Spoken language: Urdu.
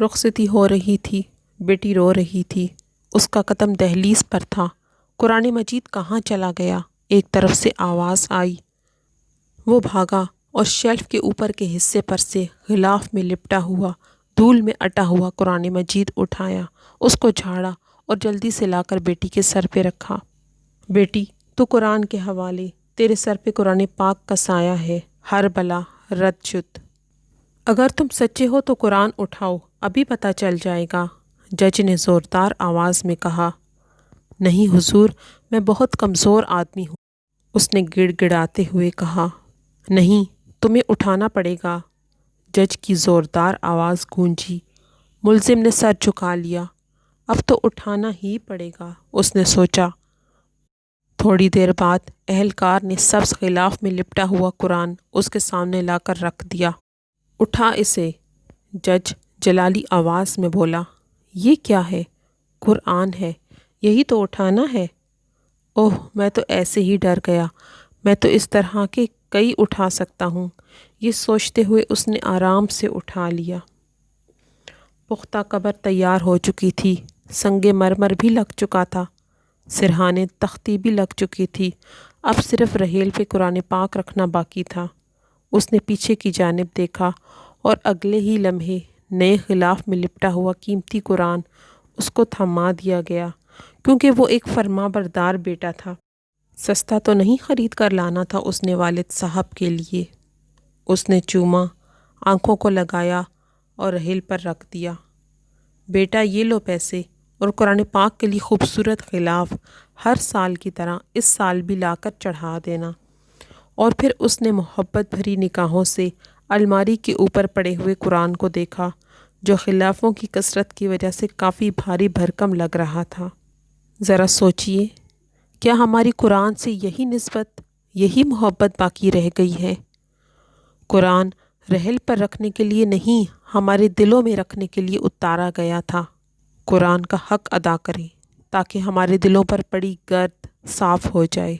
رخصتی ہو رہی تھی، بیٹی رو رہی تھی، اس کا قدم دہلیز پر تھا۔ قرآن مجید کہاں چلا گیا؟ ایک طرف سے آواز آئی۔ وہ بھاگا اور شیلف کے اوپر کے حصے پر سے غلاف میں لپٹا ہوا، دھول میں اٹا ہوا قرآن مجید اٹھایا، اس کو جھاڑا اور جلدی سے لا کر بیٹی کے سر پہ رکھا۔ بیٹی، تو قرآن کے حوالے، تیرے سر پہ قرآن پاک کا سایہ ہے، ہر بلا رد شد۔ اگر تم سچے ہو تو قرآن اٹھاؤ، ابھی پتہ چل جائے گا، جج نے زوردار آواز میں کہا۔ نہیں حضور، میں بہت کمزور آدمی ہوں، اس نے گڑ گڑاتے ہوئے کہا۔ نہیں، تمہیں اٹھانا پڑے گا، جج کی زوردار آواز گونجی۔ ملزم نے سر جھکا لیا۔ اب تو اٹھانا ہی پڑے گا، اس نے سوچا۔ تھوڑی دیر بعد اہلکار نے سبز غلاف میں لپٹا ہوا قرآن اس کے سامنے لا کر رکھ دیا۔ اٹھا اسے، جج جلالی آواز میں بولا۔ یہ کیا ہے؟ قرآن ہے، یہی تو اٹھانا ہے۔ اوہ، میں تو ایسے ہی ڈر گیا، میں تو اس طرح کے کئی اٹھا سکتا ہوں، یہ سوچتے ہوئے اس نے آرام سے اٹھا لیا۔ پختہ قبر تیار ہو چکی تھی، سنگ مرمر بھی لگ چکا تھا، سرہانے تختی بھی لگ چکی تھی، اب صرف رحیل پہ قرآن پاک رکھنا باقی تھا۔ اس نے پیچھے کی جانب دیکھا اور اگلے ہی لمحے نئے غلاف میں لپٹا ہوا قیمتی قرآن اس کو تھما دیا گیا، کیونکہ وہ ایک فرما بردار بیٹا تھا۔ سستا تو نہیں خرید کر لانا تھا اس نے والد صاحب کے لیے۔ اس نے چوما، آنکھوں کو لگایا اور رحیل پر رکھ دیا۔ بیٹا، یہ لو پیسے اور قرآن پاک کے لیے خوبصورت غلاف، ہر سال کی طرح اس سال بھی لا کر چڑھا دینا۔ اور پھر اس نے محبت بھری نگاہوں سے الماری کے اوپر پڑے ہوئے قرآن کو دیکھا، جو غلافوں کی کثرت کی وجہ سے کافی بھاری بھرکم لگ رہا تھا۔ ذرا سوچئے، کیا ہماری قرآن سے یہی نسبت، یہی محبت باقی رہ گئی ہے؟ قرآن رحل پر رکھنے کے لیے نہیں، ہمارے دلوں میں رکھنے کے لیے اتارا گیا تھا۔ قرآن کا حق ادا کریں تاکہ ہمارے دلوں پر پڑی گرد صاف ہو جائے۔